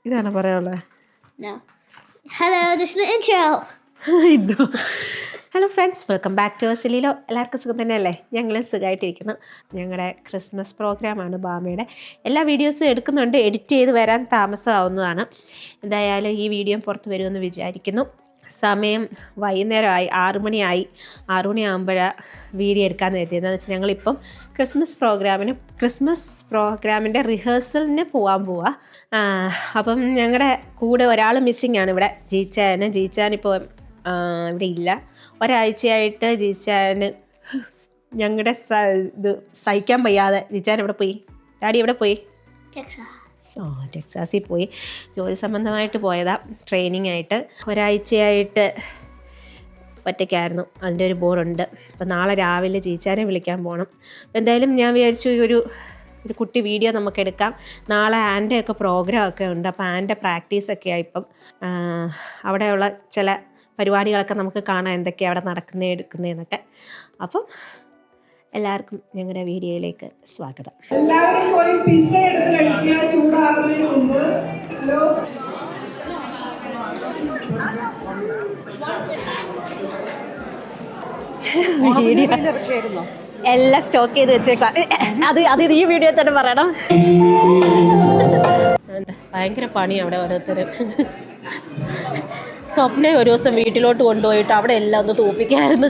ഇതാണ് പറയാനുള്ളത്. No. Hello, this is the intro. Hello friends, welcome back to സിലിലോ. എല്ലാവർക്കും സുഖം തന്നെയല്ലേ? ഞങ്ങൾ സുഖമായിട്ടിരിക്കുന്നു. ഞങ്ങളുടെ ക്രിസ്മസ് പ്രോഗ്രാമാണ് ബാമയുടെ. എല്ലാ വീഡിയോസും എടുക്കുന്നുണ്ട്, എഡിറ്റ് ചെയ്ത് വരാൻ താമസമാവുന്നതാണ്. എന്തായാലും ഈ വീഡിയോ പുറത്ത് വരുമെന്ന് വിചാരിക്കുന്നു. സമയം വൈകുന്നേരമായി, 6 മണിയാകുമ്പോഴാണ് വീഡിയോ എടുക്കാമെന്ന് കരുതിയത്. എന്ന് വെച്ചാൽ ഞങ്ങളിപ്പം ക്രിസ്മസ് പ്രോഗ്രാമിൻ്റെ റിഹേഴ്സലിന് പോവാം. അപ്പം ഞങ്ങളുടെ കൂടെ ഒരാൾ മിസ്സിംഗ് ആണ് ഇവിടെ, ജീച്ചാനിപ്പോൾ ഇവിടെ ഇല്ല. ഒരാഴ്ചയായിട്ട് ജീച്ചാന് ഞങ്ങളുടെ ഇത് സഹിക്കാൻ വയ്യാതെ ജീച്ചാൻ എവിടെ പോയി? ഡാഡി എവിടെ പോയി? ടെക്സാസിൽ പോയി. ജോലി സംബന്ധമായിട്ട് പോയതാ, ട്രെയിനിങ് ആയിട്ട്. ഒരാഴ്ചയായിട്ട് ഒറ്റയ്ക്കായിരുന്നു. അതിൻ്റെ ഒരു ബോറുണ്ട്. അപ്പോൾ നാളെ രാവിലെ ജീച്ചാനെ വിളിക്കാൻ പോകണം. അപ്പോൾ എന്തായാലും ഞാൻ വിചാരിച്ചു ഒരു കുട്ടി വീഡിയോ നമുക്ക് എടുക്കാം. നാളെ ആൻ്റെയൊക്കെ പ്രോഗ്രാമൊക്കെ ഉണ്ട്. അപ്പോൾ ആൻ്റെ പ്രാക്ടീസൊക്കെ ആയിപ്പം അവിടെയുള്ള ചില പരിപാടികളൊക്കെ നമുക്ക് കാണാം, എന്തൊക്കെയാണ് അവിടെ എടുക്കുന്നതെന്നൊക്കെ. അപ്പം എല്ലാവർക്കും ഞങ്ങളുടെ വീഡിയോയിലേക്ക് സ്വാഗതം. എല്ലാവരും പോയി പിസ്സ എടുത്ത് കഴിക്കുക ചൂടാകുന്നതിന് മുമ്പ്. എല്ലാം സ്റ്റോക്ക് ചെയ്ത് വെച്ചേക്കാം. അത് ഈ വീഡിയോ തന്നെ പറയണം. ഭയങ്കര പണി അവിടെ ഓരോരുത്തർ. സ്വപ്നം ഒരു ദിവസം വീട്ടിലോട്ട് കൊണ്ടുപോയിട്ട് അവിടെ എല്ലാം ഒന്ന് തൂപ്പിക്കായിരുന്നു.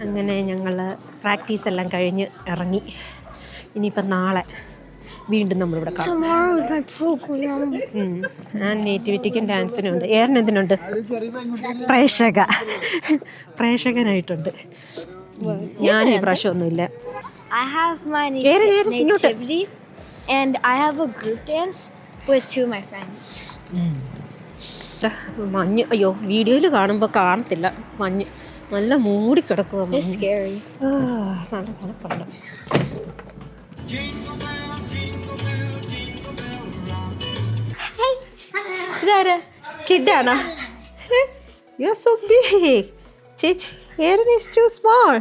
അങ്ങനെ ഞങ്ങൾ പ്രാക്ടീസ് എല്ലാം കഴിഞ്ഞ് ഇറങ്ങി. ഇനിയിപ്പം നാളെ വീണ്ടും നമ്മളിവിടെ കാണാം. നേറ്റിവിറ്റിക്കും ഡാൻസിനും ഉണ്ട്. എന്തിനുണ്ട്? പ്രേക്ഷകനായിട്ടുണ്ട്. ഞാൻ ഈ പ്രാവശ്യമൊന്നുമില്ല. I have my nativity and I have a group dance with 2 of my friends. മഞ്ഞ്, അയ്യോ വീഡിയോയിൽ കാണുമ്പോൾ കാണത്തില്ല. മഞ്ഞ് നല്ല മൂടിക്കിടക്കുക. It's scary. നല്ല തണുപ്പുണ്ട്. ഇതാരാ? കിഡാണോ? You're so big. ചേച്ചി, Aaron is too small.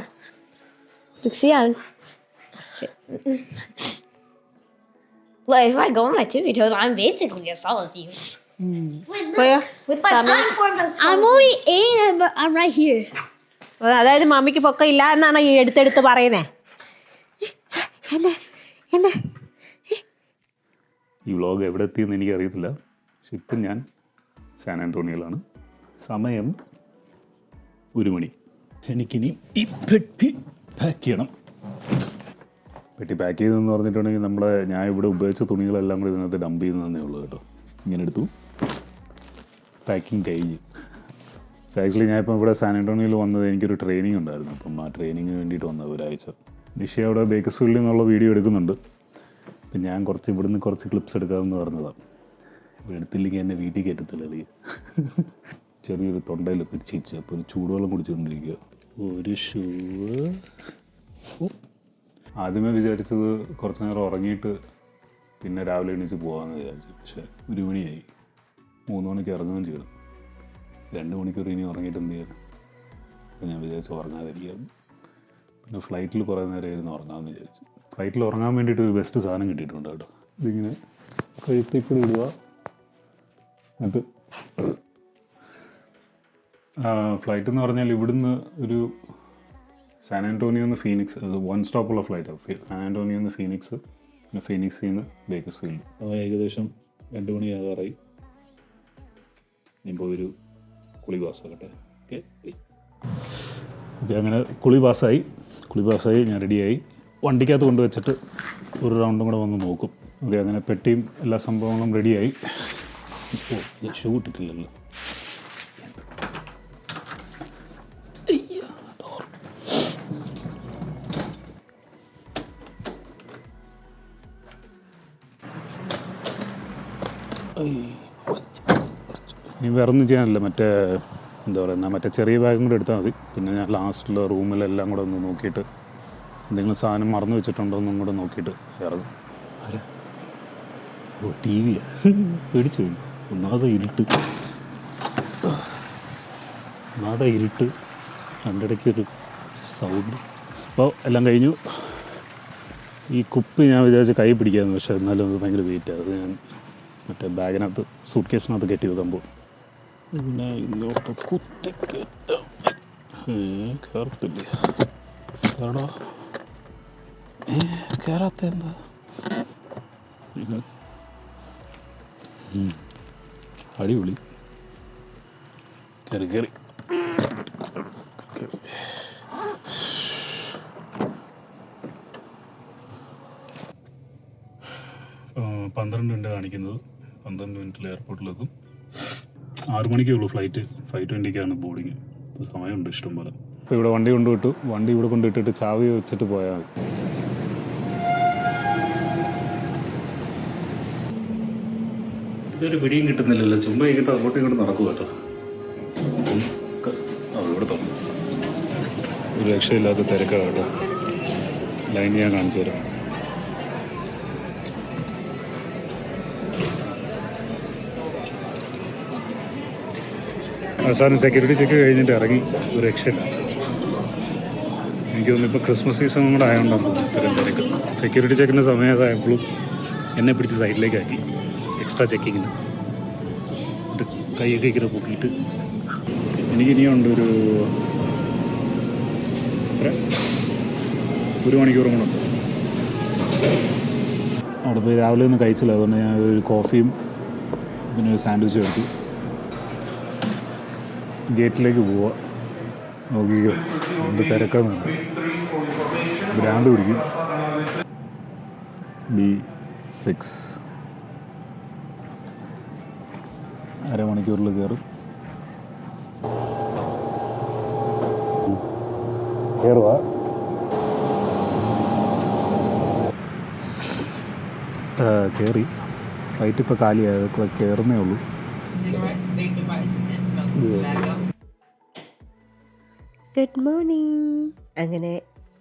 Well, if I go on my tippy toes, I'm basically as tall as you. With my platform, I'm only 8, but I'm right here. അതായത് മമ്മിക്ക് പൊക്കം ഇല്ല എന്നാണ് ഈ എടുത്തെടുത്ത് പറയുന്നേ. ഈ വ്ളോഗ് എവിടെ എത്തിയെന്ന് എനിക്കറിയത്തില്ല. പക്ഷെ ഇപ്പം ഞാൻ സാൻ ആൻ്റോണിയോയിലാണ്. സമയം 1 മണി. എനിക്കിനി ഈ പെട്ടി പാക്ക് ചെയ്യണം. പെട്ടി പാക്ക് ചെയ്തെന്ന് പറഞ്ഞിട്ടുണ്ടെങ്കിൽ ഞാൻ ഇവിടെ ഉപയോഗിച്ച തുണികളെല്ലാം കൂടി ഇതിനകത്ത് ഡംപ് ചെയ്യുന്നതന്നേ ഉള്ളൂ കേട്ടോ. ഇങ്ങനെ എടുത്തു, പാക്കിങ് കഴിഞ്ഞ്. ആക്ച്വലി ഞാനിപ്പോൾ ഇവിടെ സാൻ ആൻ്റോണിയോയിൽ വന്നത് എനിക്കൊരു ട്രെയിനിങ് ഉണ്ടായിരുന്നു. അപ്പം ആ ട്രെയിനിങ്ങിന് വേണ്ടിയിട്ട് വന്നത് ഒരാഴ്ച. നിഷ അവിടെ ബേക്കർസ്ഫീൽഡിൽ നിന്നുള്ള വീഡിയോ എടുക്കുന്നുണ്ട്. അപ്പം ഞാൻ ഇവിടുന്ന് കുറച്ച് ക്ലിപ്സ് എടുക്കാമെന്ന് പറഞ്ഞതാണ്. ഇപ്പോൾ എടുത്തില്ലെങ്കിൽ എന്നെ വീട്ടിൽ കയറ്റത്തില്ല. അല്ലെങ്കിൽ ചെറിയൊരു തൊണ്ടയിൽ പിരിച്ചിച്ച് അപ്പോൾ ഒരു ചൂടുവെള്ളം കുടിച്ചുകൊണ്ടിരിക്കുക. ഒരു ഷൂ ആദ്യമേ വിചാരിച്ചത് കുറച്ച് നേരം ഉറങ്ങിയിട്ട് പിന്നെ രാവിലെ എണീച്ച് പോകാമെന്ന് വിചാരിച്ചു. പക്ഷേ 1 മണിയായി. 3 മണിക്ക് ഇറങ്ങുകയും ചെയ്തു. 2 മണിക്കൂർ ഇനി ഉറങ്ങിയിട്ട് എന്ത് ചെയ്യാൻ? അപ്പോൾ ഞാൻ വിചാരിച്ചു ഉറങ്ങാതിരിക്കാം. പിന്നെ ഫ്ലൈറ്റിൽ കുറേ നേരം ഇരുന്ന് ഉറങ്ങാമെന്ന് വിചാരിച്ചു. ഫ്ലൈറ്റിൽ ഉറങ്ങാൻ വേണ്ടിയിട്ട് ഒരു ബെസ്റ്റ് സാധനം കിട്ടിയിട്ടുണ്ട് കേട്ടോ. ഇതിങ്ങനെ കഴുത്തേക്കൂടി ഇടുക. എന്നിട്ട് ഫ്ലൈറ്റ് എന്ന് പറഞ്ഞാൽ ഇവിടുന്ന് ഒരു സാൻ ആൻ്റോണിയോന്ന് ഫീനിക്സ്, അത് 1 സ്റ്റോപ്പുള്ള ഫ്ലൈറ്റാണ്. സാൻ ആൻ്റോണിയോന്ന് ഫീനിക്സ്, പിന്നെ ഫീനിക്സിൽ നിന്ന് ബേക്കർസ്ഫീൽഡ്. അത് ഏകദേശം 2 മണിയാകാറായി. ഇപ്പോൾ ഒരു കുളി പാസ്സാകട്ടെ. ഓക്കെ, അങ്ങനെ കുളി പാസ്സായി ഞാൻ റെഡിയായി. വണ്ടിക്കകത്ത് കൊണ്ടുവച്ചിട്ട് ഒരു റൗണ്ടും കൂടെ വന്ന് നോക്കും. ഓക്കെ, അങ്ങനെ പെട്ടിയും എല്ലാ സംഭവങ്ങളും റെഡിയായി. ഷൂ ഇട്ടിട്ടില്ലല്ലോ. ഇനി വേറെ ഒന്നും ചെയ്യാനില്ല. മറ്റേ ചെറിയ ബാഗും കൂടെ എടുത്താൽ മതി. പിന്നെ ഞാൻ ലാസ്റ്റിലെ റൂമിലെല്ലാം കൂടെ ഒന്ന് നോക്കിയിട്ട് എന്തെങ്കിലും സാധനം മറന്നു വെച്ചിട്ടുണ്ടോ എന്നും കൂടെ നോക്കിയിട്ട് ഇറങ്ങും. ആരാ? ഓ, ടി വിയാ. പേടിച്ചു പോയി. ഒന്നാമത് ഇരുട്ട്, അതിൻ്റെ ഇടയ്ക്കൊരു സൗണ്ട്. അപ്പോൾ എല്ലാം കഴിഞ്ഞു. ഈ കുപ്പി ഞാൻ വിചാരിച്ച് കൈ പിടിക്കാമെന്ന്, പക്ഷേ എന്നാലും അത് ഭയങ്കര വെയിറ്റാണ്. അത് ഞാൻ മറ്റേ ബാഗിനകത്ത് സൂട്ട് കേസിനകത്ത് കയറ്റി വെക്കാൻ പോകും. പിന്നെ ഇങ്ങോട്ട് കുത്തി കയറ്റാം. കയറത്തില്ല. കേടാ, കയറാത്ത എന്താ? അടിപൊളി. കയറി 12 മിനിറ്റ് കാണിക്കുന്നത്. 12 മിനിറ്റിൽ എയർപോർട്ടിലെത്തും. 6 മണിക്കേ ഉള്ളൂ ഫ്ലൈറ്റ്. 5:20 ബോർഡിങ്. സമയമുണ്ട് ഇഷ്ടം പോലെ. അപ്പോൾ ഇവിടെ വണ്ടി കൊണ്ടുവിട്ടു. വണ്ടി ഇവിടെ കൊണ്ടിട്ടിട്ട് ചാവി വെച്ചിട്ട് പോയാൽ മതി. ഇതൊരു പിടിയും കിട്ടുന്നില്ലല്ലോ. ചുമ്മാ ഇങ്ങോട്ട് അങ്ങോട്ടും ഇങ്ങോട്ട് നടക്കുക കേട്ടോ. ഇവിടെ തുറന്നു. ഒരു രക്ഷയില്ലാത്ത തിരക്കാണ് കേട്ടോ. ലൈൻ ഞാൻ കാണിച്ചു തരാം. അവസാനം സെക്യൂരിറ്റി ചെക്ക് കഴിഞ്ഞിട്ട് ഇറങ്ങി. ഒരു രക്ഷയില്ല. എനിക്ക് തോന്നുന്നു ഇപ്പോൾ ക്രിസ്മസ് സീസൺ കൂടെ ആയതുകൊണ്ടാണ് ഇത്തരം തിരക്ക്. സെക്യൂരിറ്റി ചെക്കിൻ്റെ സമയത്തായപ്പോഴും എന്നെ പിടിച്ച് സൈഡിലേക്കാക്കി എക്സ്ട്രാ ചെക്കിങ്ങിന്. കൈയൊക്കെ ഇങ്ങനെ പൊക്കിയിട്ട് എനിക്കിനിയുണ്ട് ഒരു മണിക്കൂറും കൂടെ. അവിടെ പോയി രാവിലെ ഒന്നും കഴിച്ചില്ല. അതുകൊണ്ട് ഞാൻ ഒരു കോഫിയും പിന്നെ ഒരു സാൻഡ്വിച്ചും എടുത്തു. ഗേറ്റിലേക്ക് പോവാ. നോക്കിക്കോ എന്ത് തിരക്കാന്ന്. ഭ്രാന്ത് പിടിക്കും. B6 അരമണിക്കൂറിൽ കയറും. കയറുക. കയറി. ഫ്ലൈറ്റ് ഇപ്പോൾ കാലിയായത്. കയറുന്നേ ഉള്ളൂ. Good morning. അങ്ങനെ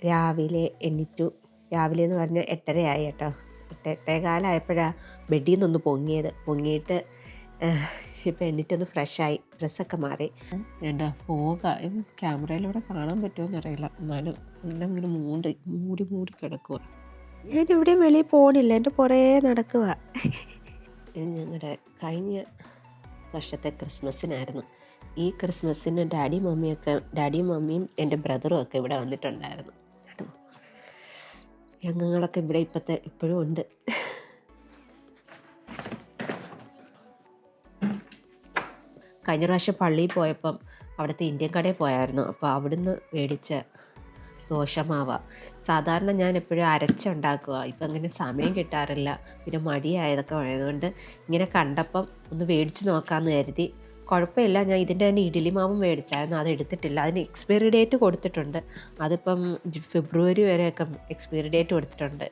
രാവിലെ എണീറ്റു. രാവിലെ എന്ന് പറഞ്ഞാൽ 8:30 ആയി കേട്ടോ. 8:15 ബെഡിൽ നിന്നൊന്ന് പൊങ്ങിയിട്ട് ഇപ്പം എണീറ്റൊന്ന് ഫ്രഷായി. ഡ്രസ്സൊക്കെ മാറി. എൻ്റെ ഫോഗായും ക്യാമറയിലൂടെ കാണാൻ പറ്റുമോ അറിയില്ല. എന്നാലും എല്ലാം ഇങ്ങനെ മൂടി കിടക്കുക. ഞാനിവിടെ വെളിയിൽ പോകണില്ല. എൻ്റെ പുറകെ നടക്കുക. ഞങ്ങളുടെ കഴിഞ്ഞ വർഷത്തെ ക്രിസ്മസിനായിരുന്നു. ഈ ക്രിസ്മസിന് ഡാഡിയും മമ്മിയും എൻ്റെ ബ്രദറും ഒക്കെ ഇവിടെ വന്നിട്ടുണ്ടായിരുന്നു. അംഗങ്ങളൊക്കെ ഇവിടെ ഇപ്പോഴും ഉണ്ട്. കഴിഞ്ഞ പ്രാവശ്യം പള്ളിയിൽ പോയപ്പം അവിടുത്തെ ഇന്ത്യൻ കടയിൽ പോയായിരുന്നു. അപ്പോൾ അവിടുന്ന് മേടിച്ച ദോശമാവ. സാധാരണ ഞാൻ എപ്പോഴും അരച്ചുണ്ടാക്കുക. ഇപ്പം അങ്ങനെ സമയം കിട്ടാറില്ല. പിന്നെ മടിയായതൊക്കെ ആയതുകൊണ്ട് ഇങ്ങനെ കണ്ടപ്പം ഒന്ന് മേടിച്ച് നോക്കാമെന്ന് കരുതി. കുഴപ്പമില്ല. ഞാൻ ഇതിൻ്റെ തന്നെ ഇഡ്ഡലി മാവും മേടിച്ചായിരുന്നു. അത് എടുത്തിട്ടില്ല. അതിന് എക്സ്പയറി ഡേറ്റ് കൊടുത്തിട്ടുണ്ട്. അതിപ്പം ഫെബ്രുവരി വരെയൊക്കെ എക്സ്പയറി ഡേറ്റ് കൊടുത്തിട്ടുണ്ട്.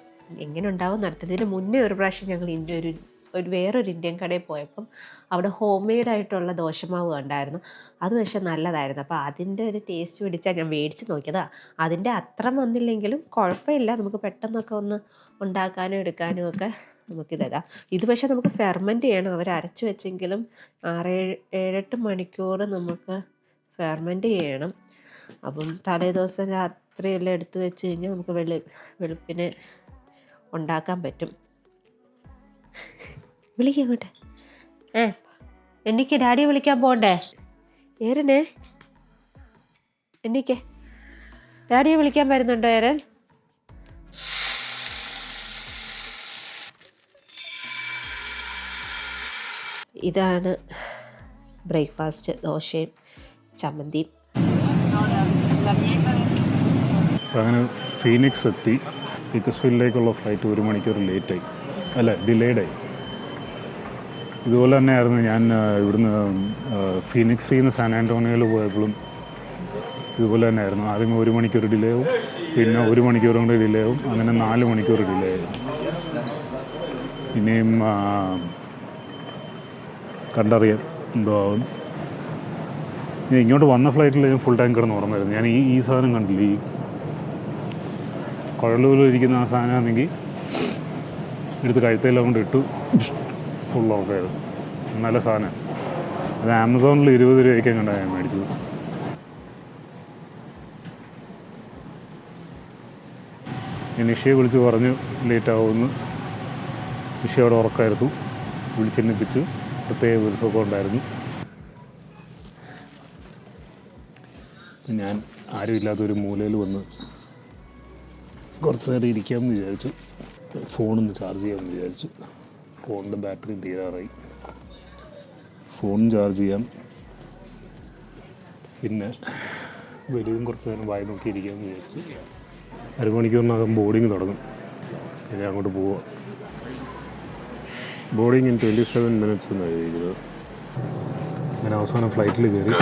എങ്ങനെ ഉണ്ടാവും നടത്തുന്നതിന് മുന്നേ ഒരു പ്രാവശ്യം ഞങ്ങൾ വേറൊരു ഇന്ത്യൻ കടയിൽ പോയപ്പം അവിടെ ഹോം മെയ്ഡായിട്ടുള്ള ദോശമാവ് കണ്ടായിരുന്നു. അത് പക്ഷേ നല്ലതായിരുന്നു. അപ്പോൾ അതിൻ്റെ ഒരു ടേസ്റ്റ് പിടിച്ചാൽ ഞാൻ മേടിച്ച് നോക്കിയതാണ്. അതിൻ്റെ അത്ര വന്നില്ലെങ്കിലും കുഴപ്പമില്ല. നമുക്ക് പെട്ടെന്നൊക്കെ ഒന്ന് ഉണ്ടാക്കാനും എടുക്കാനും ഒക്കെ നമുക്കിതാ. ഇത് പക്ഷേ നമുക്ക് ഫെർമെൻറ്റ് ചെയ്യണം. അവർ അരച്ച് വെച്ചെങ്കിലും 6-7-8 മണിക്കൂർ നമുക്ക് ഫെർമെൻറ്റ് ചെയ്യണം. അപ്പം തലേ ദിവസം രാത്രിയെല്ലാം എടുത്ത് വെച്ച് കഴിഞ്ഞാൽ നമുക്ക് വെളുപ്പിന് ഉണ്ടാക്കാൻ പറ്റും. വിളിക്കങ്ങോട്ടെ. എണ്ണിക്ക്. ഡാഡിയെ വിളിക്കാൻ പോകണ്ടേ? ഏരനെ എണ്ണിക്ക്. ഡാഡിയെ വിളിക്കാൻ വരുന്നുണ്ടോ ഏരൻ? ഇതാണ് ബ്രേക്ക്ഫാസ്റ്റ്. ദോശയും ചമ്മന്തിയും. അങ്ങനെ ഫീനിക്സ് എത്തി. പീക്കസ്ഫീൽഡിലേക്കുള്ള ഫ്ലൈറ്റ് 1 മണിക്കൂർ ലേറ്റായി. ഡിലേഡായി. ഇതുപോലെ തന്നെയായിരുന്നു ഞാൻ ഇവിടുന്ന് ഫീനിക്സിൽ നിന്ന് സാൻ ആൻ്റോണിയോയിൽ പോയപ്പോഴും ഇതുപോലെ തന്നെയായിരുന്നു. ആദ്യം 1 മണിക്കൂർ ഡിലേ ആവും, പിന്നെ 1 മണിക്കൂർ കൊണ്ട് ഡിലേ ആവും, അങ്ങനെ 4 മണിക്കൂർ ഡിലേ ആവും. ഇനിയും കണ്ടറിയാം എന്തോ ആവും. ഇങ്ങോട്ട് വന്ന ഫ്ലൈറ്റിൽ ഞാൻ ഫുൾ ടൈം കിടന്ന് ഉറങ്ങായിരുന്നു. ഞാൻ ഈ സാധനം കണ്ടില്ല. കുഴലൂരിൽ ഇരിക്കുന്ന ആ സാധനമാണെങ്കിൽ എടുത്ത് കഴുത്തെല്ലാം കൊണ്ട് ഇട്ടു ഫുൾ ഉറക്കമായിരുന്നു. നല്ല സാധനം. അത് ആമസോണിൽ 20 രൂപയ്ക്ക് കണ്ടാണ് ഞാൻ മേടിച്ചത്. ഞാൻ നിഷയെ വിളിച്ച് പറഞ്ഞു ലേറ്റ് ആവുമെന്ന്. നിഷ അവിടെ ഉറക്കമായിരുന്നു. വിളിച്ചെണ്ണിപ്പിച്ചു. പ്രത്യേക ഒരു സുഖം ഉണ്ടായിരുന്നു. ഞാൻ ആരുമില്ലാത്തൊരു മൂലയിൽ വന്ന് കുറച്ച് നേരം ഇരിക്കാമെന്ന് വിചാരിച്ചു. ഫോണൊന്ന് ചാർജ് ചെയ്യാമെന്ന് വിചാരിച്ചു. ഫോണിൻ്റെ ബാറ്ററി തീരാറായി. ഫോണും ചാർജ് ചെയ്യാം, പിന്നെ വെളിയും കുറച്ച് നേരം വായി നോക്കിയിരിക്കാമെന്ന് വിചാരിച്ചു. അരമണിക്കൂറിനകം ബോർഡിങ് തുടങ്ങും. ഞാൻ അങ്ങോട്ട് പോവുക. ബോർഡിങ് ഇൻ 27 minutes എന്നാണ് എഴുതിയിരിക്കുന്നത്. ഞാൻ അവസാനം ഫ്ലൈറ്റിൽ കയറി.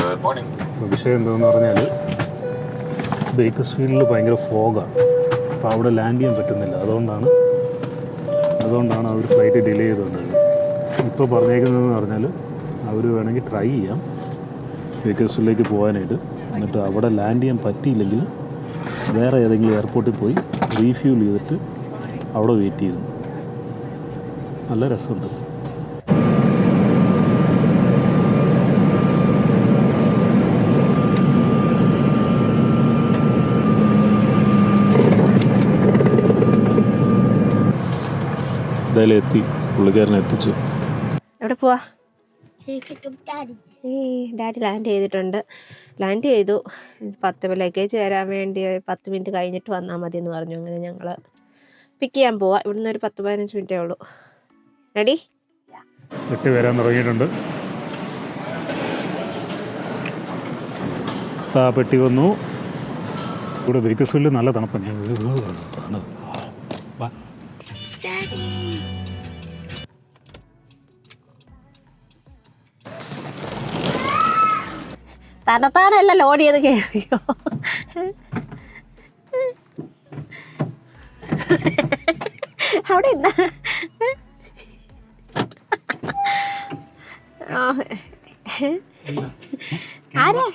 വിഷയം എന്താണെന്ന് പറഞ്ഞാൽ ബേക്കർസ്ഫീൽഡിൽ ഭയങ്കര ഫോഗാണ്. അപ്പോൾ അവിടെ ലാൻഡ് ചെയ്യാൻ പറ്റുന്നില്ല. അതുകൊണ്ടാണ് അവർ ഫ്ലൈറ്റ് ഡിലേ ചെയ്തുകൊണ്ടിരുന്നത്. ഇപ്പോൾ പറഞ്ഞേക്കുന്നതെന്ന് പറഞ്ഞാൽ അവർ വേണമെങ്കിൽ ട്രൈ ചെയ്യാം ബേക്കർസ്ഫീൽഡിലേക്ക് പോകാനായിട്ട്. എന്നിട്ട് അവിടെ ലാൻഡ് ചെയ്യാൻ പറ്റിയില്ലെങ്കിൽ വേറെ ഏതെങ്കിലും എയർപോർട്ടിൽ പോയി റീഫ്യൂൽ ചെയ്തിട്ട് അവിടെ വെയിറ്റ് ചെയ്തു. നല്ല രസമുണ്ട്. എന്തായാലും എത്തി, പുള്ളിക്കാരനെ എത്തിച്ചു. എവിടെ പോവാ? Daddy. ഡാഡി ലാൻഡ് ചെയ്തിട്ടുണ്ട്. ലാൻഡ് ചെയ്തു. 10 ലഗേജ് വരാൻ വേണ്ടി 10 മിനിറ്റ് കഴിഞ്ഞിട്ട് വന്നാൽ മതി എന്ന് പറഞ്ഞു. അങ്ങനെ ഞങ്ങൾ പിക്ക് ചെയ്യാൻ പോവാം. ഇവിടുന്ന് ഒരു 10-15 മിനിറ്റേ ഉള്ളൂ. റെഡി? പെട്ടി വരാൻ തുടങ്ങിയിട്ടുണ്ട്. ആ പെട്ടി വന്നു. ഇവിടെ ബേക്കർസ്ഫീൽഡിൽ നല്ല തണുപ്പാണ്. തനത്താനല്ല ലോഡ് ചെയ്ത് കയറിയോ? അവിടെ എന്താ? ആരാ?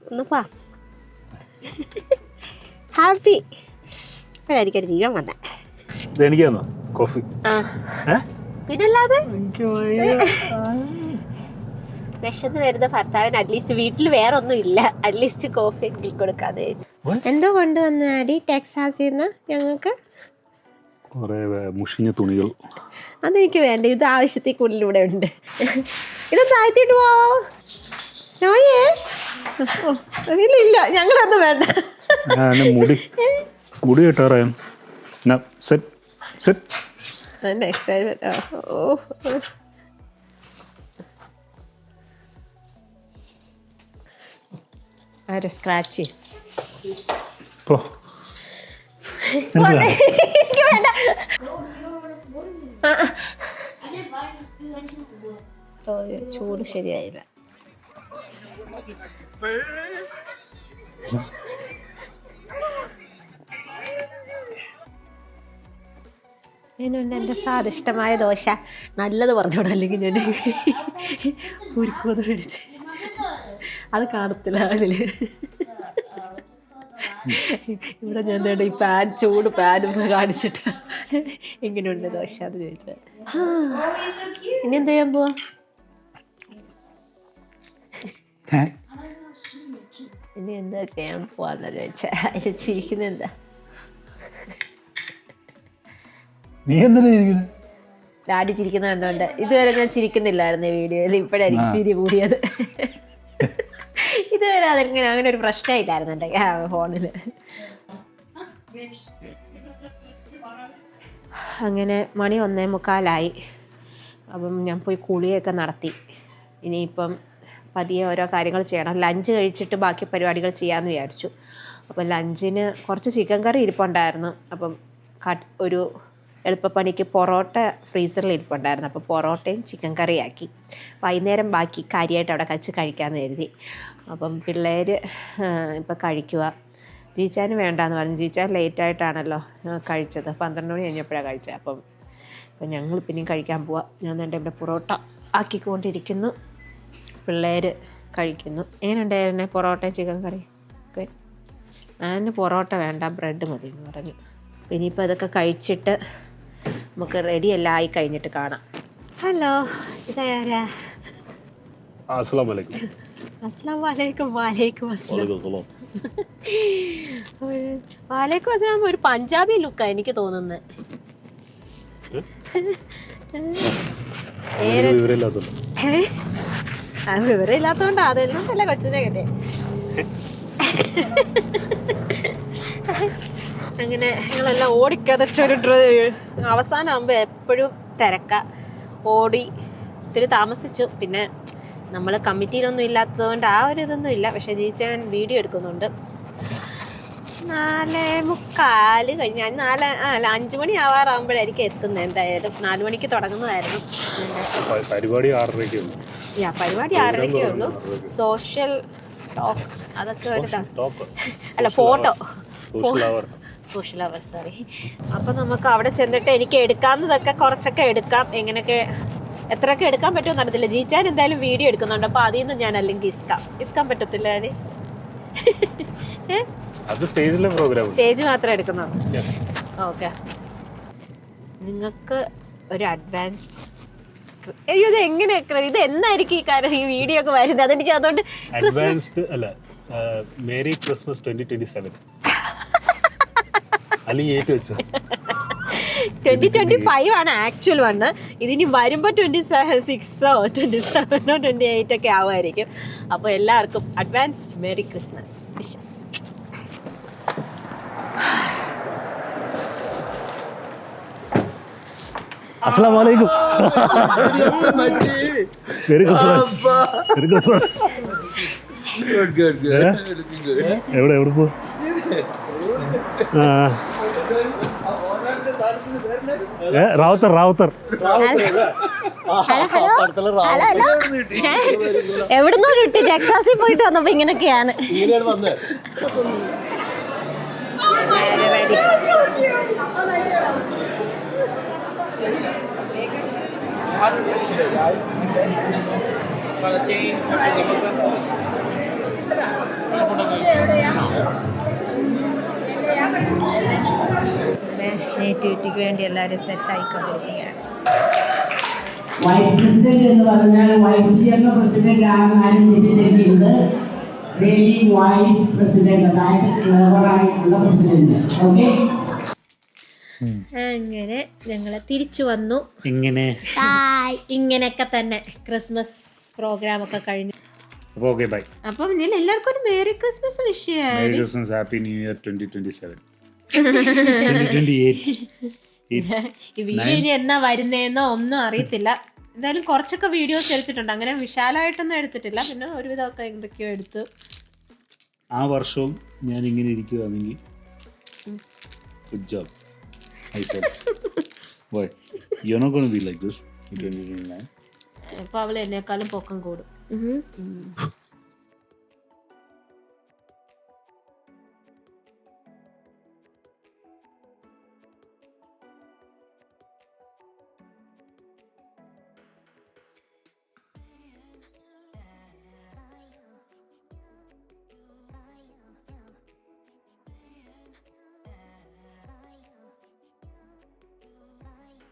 ഒന്നുപ്പാ ഹാപ്പി. എനിക്കൊരു ജീവൻ വന്ന എനിക്കാന്നോ കോഫി? പിന്നല്ലാതെ വിശന്ന് വരുന്ന ഭർത്താവിന് അറ്റ്ലീസ്റ്റ് വീട്ടിൽ വേറെ ഒന്നും ഇല്ല, അറ്റ്ലീസ്റ്റ് കോഫി കൊടുക്കാതെ. എന്തോ കൊണ്ടുവന്ന അടി ടെക്സാസിൽ നിന്ന് ഞങ്ങൾക്ക് കുറേ മുഷിഞ്ഞ തുണികൾ. അതെനിക്ക് വേണ്ട. ഇത് ആവശ്യത്തിൽ കൂടുതൽ ഇവിടെ ഉണ്ട്. ഇത് താഴ്ത്തിട്ട് പോവോ? നോയേ ഇല്ല, ഞങ്ങളൊന്നും വേണ്ട. മുടി കെട്ടാറായോ? ഒരു സ്ക്രാച്ച് ചൂട് ശരിയായില്ല. അതിനുണ്ട് എൻ്റെ സ്വാദിഷ്ടമായ ദോശ. നല്ലത് പറഞ്ഞോടാ, അല്ലെങ്കിൽ ഞാൻ ഉരുക്കുമെന്ന് പിടിച്ച് അത് കാണത്തില്ല അതിൽ. ഇവിടെ ഞാൻ ഈ പാൻ ചൂട് പാനും കാണിച്ചിട്ട് എങ്ങനെയുണ്ട് ദോശ എന്ന് ചോദിച്ചാൽ. ഇനി എന്ത് ചെയ്യാൻ പോവാ? ഇനി എന്താ ചെയ്യാൻ പോവാന്ന് ചോദിച്ചാ അതിന് ചിരിക്കുന്ന എന്താ? ഡാഡി ചിരിക്കുന്ന കണ്ടോണ്ട് ഇതുവരെ ഞാൻ ചിരിക്കുന്നില്ലായിരുന്നു ഈ വീഡിയോയിൽ. ഇപ്പോഴായിരിക്കും ചിരി കൂടിയത്. ഇതുവരെ അതെങ്ങനെ അങ്ങനെ ഒരു പ്രശ്നമില്ലായിരുന്നു എൻ്റെ ഫോണിൽ. അങ്ങനെ മണി 1:45. അപ്പം ഞാൻ പോയി കുളിയൊക്കെ നടത്തി. ഇനിയിപ്പം പതിയെ ഓരോ കാര്യങ്ങൾ ചെയ്യണം. ലഞ്ച് കഴിച്ചിട്ട് ബാക്കി പരിപാടികൾ ചെയ്യാമെന്ന് വിചാരിച്ചു. അപ്പം ലഞ്ചിന് കുറച്ച് ചിക്കൻ കറി ഇരിപ്പുണ്ടായിരുന്നു. അപ്പം ഒരു എളുപ്പപ്പണിക്ക് പൊറോട്ട ഫ്രീസറിൽ ഇരിപ്പുണ്ടായിരുന്നു. അപ്പോൾ പൊറോട്ടയും ചിക്കൻ കറിയാക്കി. വൈകുന്നേരം ബാക്കി കാര്യമായിട്ട് അവിടെ കഴിക്കാമെന്ന് കരുതി. അപ്പം പിള്ളേർ ഇപ്പം കഴിക്കുക. ജീച്ചാന് വേണ്ടാന്ന് പറഞ്ഞു. ജീച്ചാൻ ലേറ്റായിട്ടാണല്ലോ കഴിച്ചത്. 12 മണി കഴിഞ്ഞപ്പോഴാണ് കഴിച്ചത്. അപ്പം ഞങ്ങൾ പിന്നെയും കഴിക്കാൻ പോവാം. ഞാൻ എൻ്റെ ഇവിടെ പൊറോട്ട ആക്കിക്കൊണ്ടിരിക്കുന്നു. പിള്ളേർ കഴിക്കുന്നു. എങ്ങനെയുണ്ടായിരുന്നെ പൊറോട്ടയും ചിക്കൻ കറി ഒക്കെ? ഞാൻ പൊറോട്ട വേണ്ട, ബ്രെഡ് മതി എന്ന് പറഞ്ഞു. അപ്പോൾ ഇനിയിപ്പോൾ അതൊക്കെ കഴിച്ചിട്ട് നമുക്ക് റെഡിയെല്ലാം ആയി കഴിഞ്ഞിട്ട് കാണാം. ഹലോ, ഇതാരാ? അസ്സലാമു അലൈക്കും. അസ്സലാമു അലൈക്കും. വാലൈക്കും അസ്സലാം. വാലൈക്കും അസ്സലാം. ഒരു പഞ്ചാബി ലുക്കാണ് എനിക്ക് തോന്നുന്നത്. വിവരമില്ലാത്തോണ്ടാ, അതെല്ലാം അല്ല കൊച്ചിനെ കേട്ടെ. അങ്ങനെ ഞങ്ങളെല്ലാം ഓടിക്കതച്ചൊരു അവസാനം ആകുമ്പോൾ എപ്പോഴും തിരക്ക. ഓടി ഒത്തിരി താമസിച്ചു. പിന്നെ നമ്മൾ കമ്മിറ്റിയിലൊന്നും ഇല്ലാത്തതുകൊണ്ട് ആ ഒരു ഇതൊന്നും ഇല്ല. പക്ഷെ ജീച്ചാൻ വീഡിയോ എടുക്കുന്നുണ്ട്. 4:45 കഴിഞ്ഞ്. ഞാൻ 5 മണി ആവാറാകുമ്പോഴായിരിക്കും എത്തുന്നത്. എന്തായാലും 4 മണിക്ക് തുടങ്ങുന്നതായിരുന്നു പരിപാടി. 6:30 പരിപാടി 6:30 ഉള്ളൂ. സോഷ്യൽ ടോക്ക് അതൊക്കെ അല്ല, ഫോട്ടോ സോഷ്യൽ അവർ, സോറി. അപ്പം നമുക്ക് അവിടെ ചെന്നിട്ട് എനിക്ക് എടുക്കാവുന്നതൊക്കെ കുറച്ചൊക്കെ എടുക്കാം. എങ്ങനെയൊക്കെ എത്രയൊക്കെ എടുക്കാൻ പറ്റുമെന്ന് അറിയത്തില്ല. ജീച്ചാൻ എന്തായാലും വീഡിയോ എടുക്കുന്നുണ്ട്. അപ്പോൾ അതിൽ നിന്ന് ഞാൻ അല്ലെങ്കിൽ ഇസ്കാൻ പറ്റത്തില്ല. സ്റ്റേജ് മാത്രമേ എടുക്കുന്നുള്ളൂ. ഓക്കെ. നിങ്ങൾക്ക് ഒരു അഡ്വാൻസ്ഡ്, അയ്യോ ഇത് എങ്ങനെ, ഇത് എന്നായിരിക്കും ഈ വീഡിയോ ഒക്കെ വരുന്നത്? അതെനിക്ക് അതുകൊണ്ട് അഡ്വാൻസ്ഡ് അല്ല, മേരി ക്രിസ്മസ് 2027 അല്ലെങ്കിൽ 2025 ആണ് ആക്ച്വൽ വന്ന്. ഇതിനി വരുമ്പോൾ 26 27 28 ഒക്കെ ആവുമായിരിക്കും. അപ്പോൾ എല്ലാവർക്കും അഡ്വാൻസ്ഡ് മേരി ക്രിസ്മസ് വിഷസ്. അസ്സലാമു അലൈക്കും. Merry Christmas. Merry Christmas. എവിടെ പോ? റാവുത്തർ. എവിടുന്നോ കിട്ടി, ടെക്സാസിൽ പോയിട്ട് വന്നപ്പോ ഇങ്ങനൊക്കെയാണ്. നേറ്റിവിറ്റിക്ക് വേണ്ടി എല്ലാവരും സെറ്റായിക്കൊണ്ടിരിക്കുകയാണ്. വൈസ് പ്രസിഡന്റ് എന്ന് പറഞ്ഞാൽ വൈസ് ചെയർമാൻ പ്രസിഡന്റ് ആകാനും തെറ്റിദ്ധരിക്കുന്നത് ഡെയിലി വൈസ് പ്രസിഡന്റ്, അതായത് ക്ലവറായിട്ടുള്ള പ്രസിഡന്റ്. ഓക്കെ, അങ്ങനെ ഞങ്ങള് തിരിച്ചു വന്നു. ഇങ്ങനെയൊക്കെ തന്നെ ക്രിസ്മസ് പ്രോഗ്രാം ഒക്കെ കഴിഞ്ഞു. അപ്പം എല്ലാവർക്കും ഒരു മേരി ക്രിസ്മസ് വിഷയം. Happy new year 2027. ഈ വീഡിയോ ഇനി എന്നാ വരുന്നേന്നോ ഒന്നും അറിയത്തില്ല. എന്തായാലും കുറച്ചൊക്കെ വീഡിയോസ് എടുത്തിട്ടുണ്ട്. അങ്ങനെ വിശാലമായിട്ടൊന്നും എടുത്തിട്ടില്ല. പിന്നെ ഒരുവിധമൊക്കെ എന്തൊക്കെയോ എടുത്തു. ആ വർഷവും ഞാൻ ഇങ്ങനെ ഇരിക്കുകയാണെങ്കിൽ good job. I said, boy, you're not going to be like this in 2029. അപ്പോൾ അവൾ എന്നെക്കാളും പൊക്കം കൂടും.